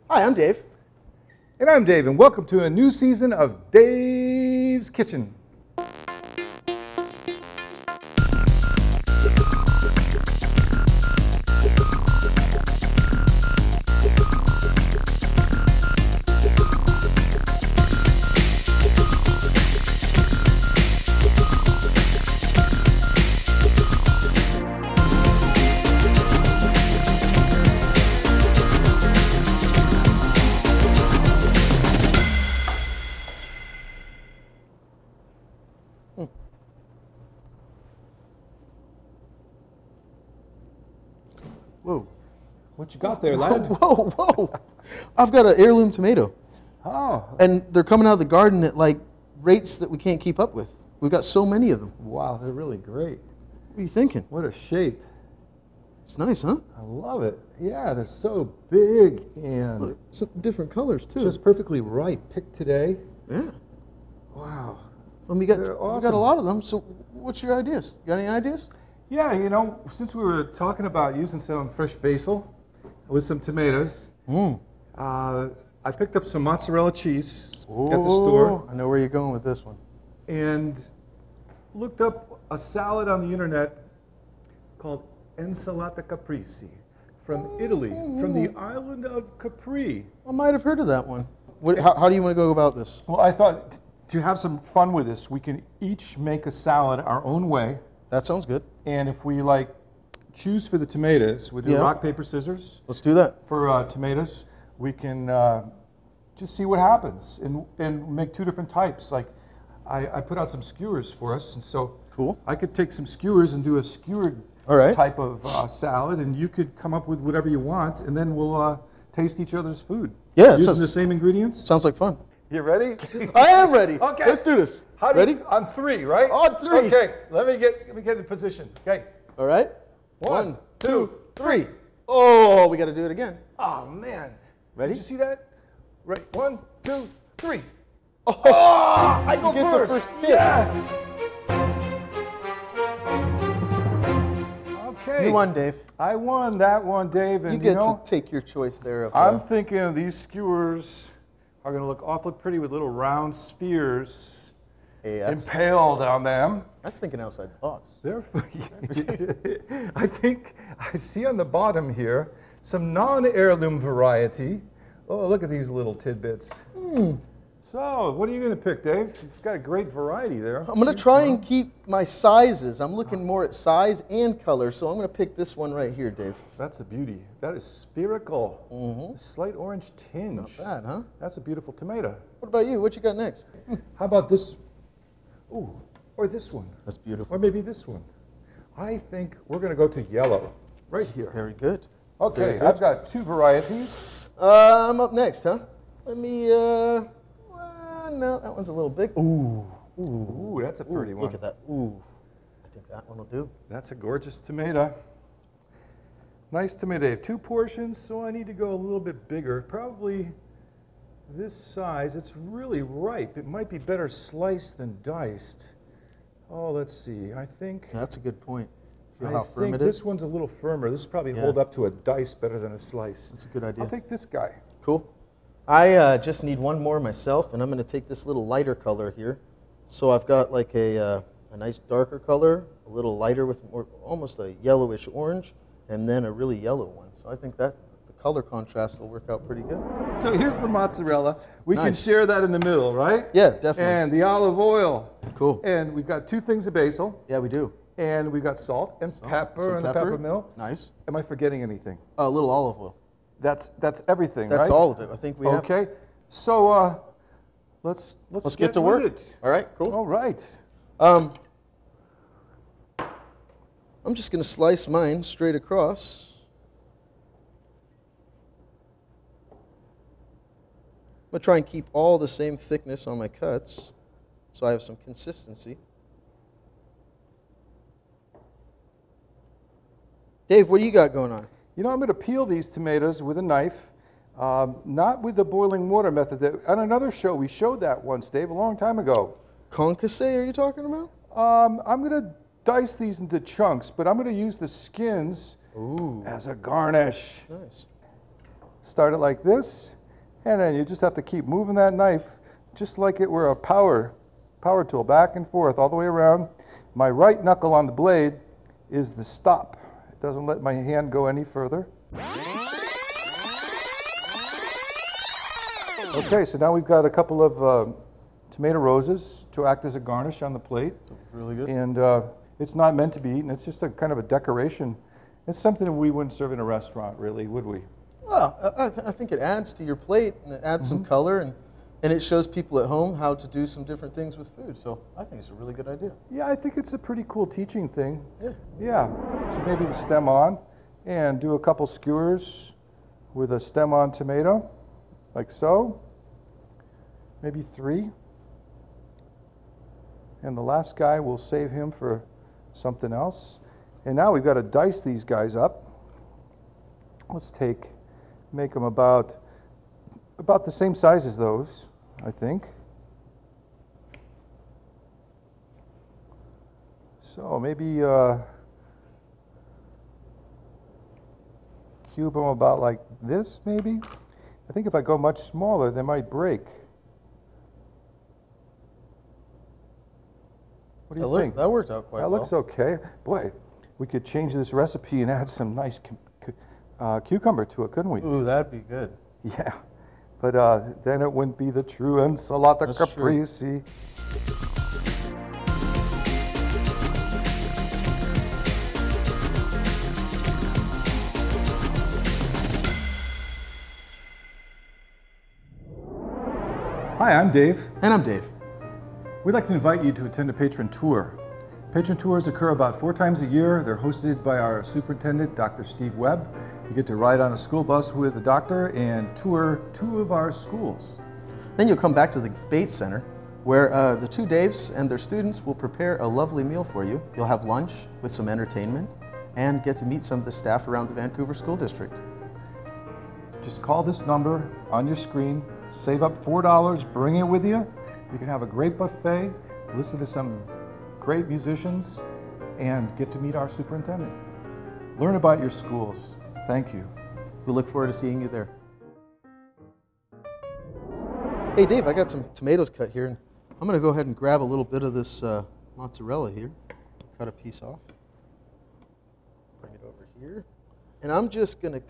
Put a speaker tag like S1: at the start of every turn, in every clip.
S1: Hi, I'm Dave.
S2: And I'm Dave, and welcome to a new season of Dave's Kitchen.
S1: Whoa.
S2: What you got there, lad?
S1: Whoa, whoa. I've got an heirloom tomato.
S2: Oh.
S1: And they're coming out of the garden at like rates that we can't keep up with. We've got so many of them.
S2: Wow, they're really great.
S1: What are you thinking?
S2: What a shape.
S1: It's nice, huh?
S2: I love it. Yeah, they're so big and
S1: Look, some different colors too.
S2: just perfectly ripe. Picked today.
S1: Yeah.
S2: Wow.
S1: Well, we got
S2: They're
S1: a
S2: awesome.
S1: lot of them. So what's your ideas? You got any ideas?
S2: Yeah, you know, since we were talking about using some fresh basil with some tomatoes, I picked up some mozzarella cheese at the store
S1: I know where you're going with this one.
S2: and looked up a salad on the internet called Ensalada Caprese from Italy, from the island of Capri.
S1: I might have heard of that one. How do you want to go about this?
S2: Well, I thought to have some fun with this, we can each make a salad our own way.
S1: That sounds good.
S2: And if we like choose for the tomatoes, we do
S1: Yeah.
S2: rock, paper, scissors.
S1: Let's do that.
S2: For tomatoes, we can just see what happens and make two different types. Like I put out some skewers for us, and so
S1: Cool.
S2: I could take some skewers and do a skewered
S1: All right.
S2: type of salad, and you could come up with whatever you want, and then we'll taste each other's food.
S1: Yeah, it
S2: using
S1: sounds-
S2: the same ingredients.
S1: Sounds like fun.
S2: You ready?
S1: I am ready.
S2: Okay.
S1: Let's do this. Ready?
S2: On three, right?
S1: On three.
S2: Okay. Let me get in position. Okay.
S1: All right.
S2: One,
S1: 1, 2, 3. Oh, we got to do it again.
S2: Oh man.
S1: Ready?
S2: Did you see that? Right. 1, 2, 3.
S1: Oh,
S2: I go
S1: you get
S2: first.
S1: the first pick.
S2: Yes. Okay.
S1: You won, Dave.
S2: I won that one, Dave. And
S1: You get
S2: know,
S1: to take your choice there. Of,
S2: I'm thinking these skewers are going to look awfully pretty with little round spheres
S1: hey, that's,
S2: impaled on them.
S1: that's thinking outside the box.
S2: They're I think I see on the bottom here some non-heirloom variety. Oh, look at these little tidbits. So, what are you going to pick, Dave? You've got a great variety there.
S1: I'm going to try and keep my sizes. I'm looking more at size and color, so I'm going to pick this one right here, Dave.
S2: That's a beauty. That is spherical. A slight orange tinge.
S1: Not bad, huh?
S2: That's a beautiful tomato.
S1: What about you? What you got next?
S2: How about this? Ooh, or this one.
S1: That's beautiful.
S2: Or maybe this one. I think we're going to go to yellow, right here.
S1: Very good.
S2: Okay,
S1: Very good.
S2: I've got two varieties.
S1: I'm up next, huh? Let me, no, that one's a little big. Ooh.
S2: Ooh, that's a pretty one.
S1: Look at that. Ooh. I think that one will do.
S2: That's a gorgeous tomato. Nice tomato. 2 portions, so I need to go a little bit bigger. Probably this size. It's really ripe. It might be better sliced than diced. Oh, let's see. I think
S1: That's a good point. Feel
S2: I
S1: how firm
S2: think
S1: it
S2: this
S1: is?
S2: one's a little firmer. This will probably
S1: Yeah.
S2: hold up to a dice better than a slice.
S1: That's a good idea.
S2: I'll take this guy.
S1: Cool. I just need one more myself, and I'm going to take this little lighter color here. So I've got like a nice darker color, a little lighter with more, almost a yellowish orange, and then a really yellow one. So I think that the color contrast will work out pretty good.
S2: So here's the mozzarella. We can
S1: Nice.
S2: share that in the middle, right?
S1: Yeah, definitely.
S2: And the olive oil.
S1: Cool.
S2: And we've got 2 things of basil.
S1: Yeah, we do.
S2: And we've got salt and pepper
S1: Some
S2: and the pepper mill.
S1: Nice.
S2: Am I forgetting anything?
S1: A little olive oil.
S2: That's everything,
S1: That's
S2: right?
S1: all of it. I think we have.
S2: Okay. So let's
S1: get to work.
S2: with it.
S1: All right, cool.
S2: All right.
S1: I'm just going to slice mine straight across. I'm going to try and keep all the same thickness on my cuts so I have some consistency. Dave, what do you got going on?
S2: You know, I'm going to peel these tomatoes with a knife, not with the boiling water method. On another show, we showed that once, Dave, a long time ago.
S1: Concasse, are you talking about?
S2: I'm going to dice these into chunks, but I'm going to use the skins
S1: Ooh,
S2: as a garnish.
S1: nice.
S2: Start it like this, And then you just have to keep moving that knife just like it were a power tool, back and forth, all the way around. My right knuckle on the blade is the stop. It doesn't let my hand go any further. Okay, so now we've got a couple of tomato roses to act as a garnish on the plate.
S1: Really good.
S2: And it's not meant to be eaten. It's just a kind of a decoration. It's something that we wouldn't serve in a restaurant, really, would we?
S1: Well, I think it adds to your plate, and it adds some color, and it shows people at home how to do some different things with food. So I think it's a really good idea.
S2: Yeah, I think it's a pretty cool teaching thing.
S1: Yeah.
S2: Yeah. So maybe the stem on, and do a couple skewers with a stem on tomato, like so. Maybe 3. And the last guy, we'll save him for something else. And now we've got to dice these guys up. Let's make them about the same size as those, I think. So maybe cube them about like this, maybe. I think if I go much smaller, they might break. What do you think?
S1: That worked out quite well.
S2: That looks okay. Boy, we could change this recipe and add some nice cucumber to it, couldn't we?
S1: Ooh, that'd be good.
S2: Yeah, but then it wouldn't be the true Ensalada Caprese. Hi, I'm Dave.
S1: And I'm Dave.
S2: We'd like to invite you to attend a patron tour. Patron tours occur about 4 times a year. They're hosted by our superintendent, Dr. Steve Webb. You get to ride on a school bus with the doctor and tour 2 of our schools.
S1: Then you'll come back to the Bates Center, where the 2 Daves and their students will prepare a lovely meal for you. You'll have lunch with some entertainment and get to meet some of the staff around the Vancouver School District.
S2: Just call this number on your screen, save up $4, bring it with you. You can have a great buffet, listen to some great musicians, and get to meet our superintendent. Learn about your schools. Thank you.
S1: We look forward to seeing you there. Hey Dave, I got some tomatoes cut here, and I'm going to go ahead and grab a little bit of this mozzarella here. Cut a piece off. Bring it over here. And I'm just going to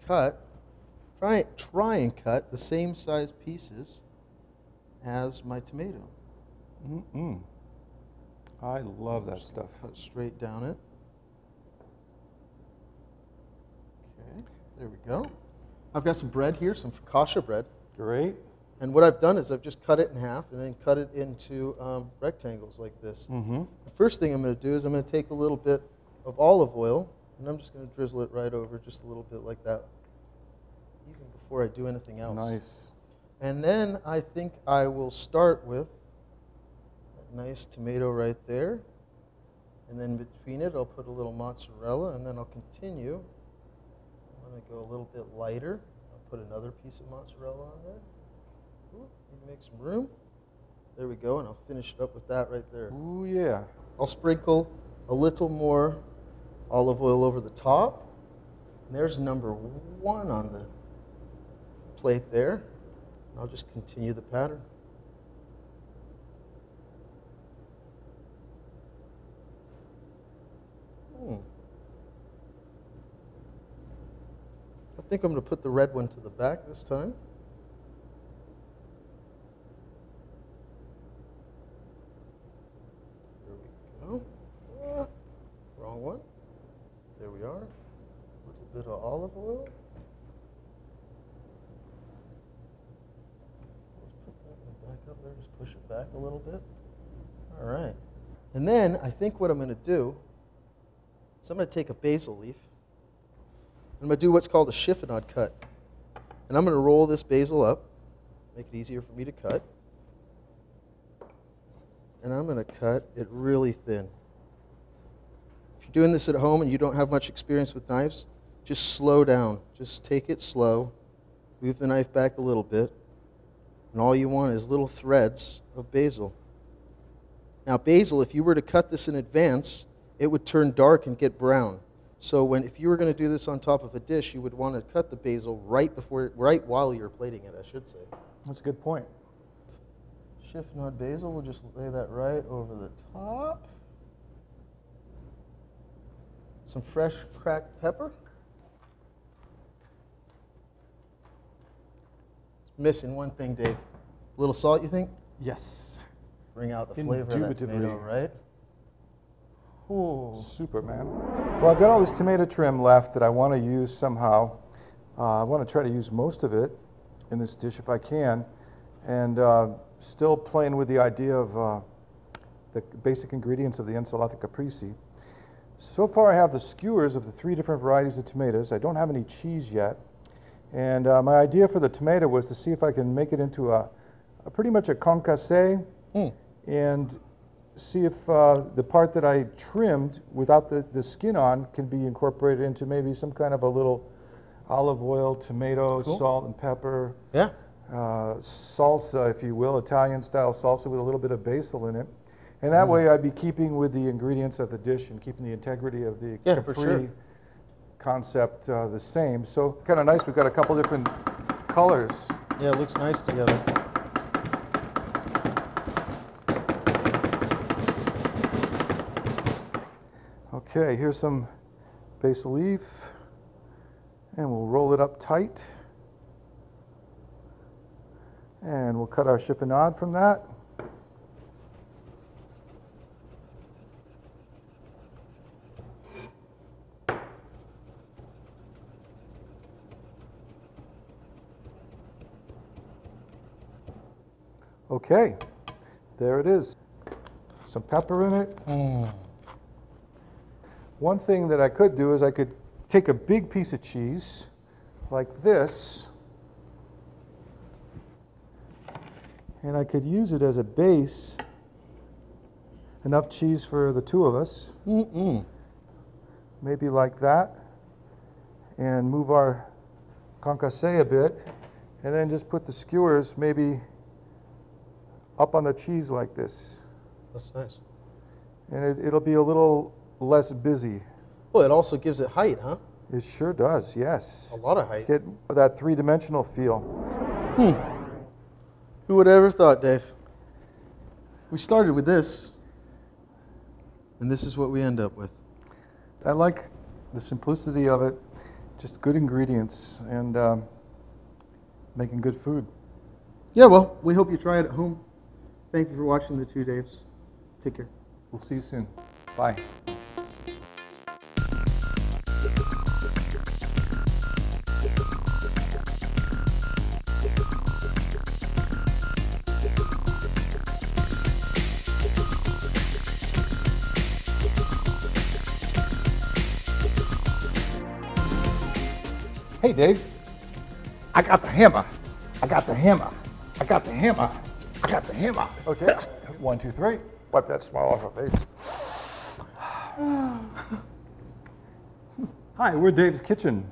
S1: try and cut the same size pieces as my tomato.
S2: I love that stuff.
S1: Cut straight down it. Okay, there we go. I've got some bread here, some focaccia bread.
S2: Great.
S1: And what I've done is I've just cut it in half and then cut it into rectangles like this. The first thing I'm going to do is I'm going to take a little bit of olive oil, and I'm just going to drizzle it right over just a little bit like that, even before I do anything else.
S2: Nice.
S1: And then I think I will start with a nice tomato right there. And then between it, I'll put a little mozzarella, and then I'll continue. I'm going to go a little bit lighter. I'll put another piece of mozzarella on there. Ooh, need to make some room. There we go, and I'll finish it up with that right there.
S2: Ooh, yeah.
S1: I'll sprinkle a little more olive oil over the top. And there's number 1 on the plate there. I'll just continue the pattern. I think I'm going to put the red one to the back this time. There we go. Wrong one. There we are. A little bit of olive oil. Back up there, just push it back a little bit. All right. And then I think what I'm going to do is I'm going to take a basil leaf. I'm going to do what's called a chiffonade cut. And I'm going to roll this basil up, make it easier for me to cut. And I'm going to cut it really thin. If you're doing this at home and you don't have much experience with knives, just slow down. Just take it slow. Move the knife back a little bit. And all you want is little threads of basil. Now basil, if you were to cut this in advance, it would turn dark and get brown. So if you were going to do this on top of a dish, you would want to cut the basil right while you're plating it, I should say.
S2: That's a good point.
S1: Chiffonade basil, we'll just lay that right over the top. Some fresh cracked pepper. It's missing one thing, Dave. A little salt, you think?
S2: Yes.
S1: Bring out the flavor of that tomato, right? Ooh.
S2: Super, man. Well, I've got all this tomato trim left that I want to use somehow. I want to try to use most of it in this dish if I can. And still playing with the idea of the basic ingredients of the Ensalada Caprese. So far I have the skewers of the 3 different varieties of tomatoes. I don't have any cheese yet. And my idea for the tomato was to see if I can make it into a pretty much a concasse and see if the part that I trimmed without the skin on can be incorporated into maybe some kind of a little olive oil, tomato, salt and pepper.
S1: Yeah.
S2: Salsa, if you will, Italian style salsa with a little bit of basil in it. And that way I'd be keeping with the ingredients of the dish and keeping the integrity of the Capri concept the same. So kind of nice, we've got a couple different colors.
S1: Yeah, it looks nice together.
S2: Okay, here's some basil leaf, and we'll roll it up tight. And we'll cut our chiffonade from that. Okay, there it is. Some pepper in it. One thing that I could do is I could take a big piece of cheese like this, and I could use it as a base. Enough cheese for the 2 of us. Maybe like that. And move our concasse a bit, and then just put the skewers maybe up on the cheese like this.
S1: That's nice.
S2: And it'll be a little less busy.
S1: Well, it also gives it height, huh?
S2: It sure does, yes.
S1: A lot of height.
S2: Get that 3-dimensional feel.
S1: Who would have ever thought, Dave? We started with this, and this is what we end up with.
S2: I like the simplicity of it, just good ingredients and making good food.
S1: Yeah, well, we hope you try it at home. Thank you for watching the 2 Daves. Take care.
S2: We'll see you soon. Bye. Hey, Dave. I got the hammer. I got the hammer. I got the hammer. I got the hammer. Okay. 1, 2, 3. Wipe that smile off her face. Hi, we're Dave's Kitchen.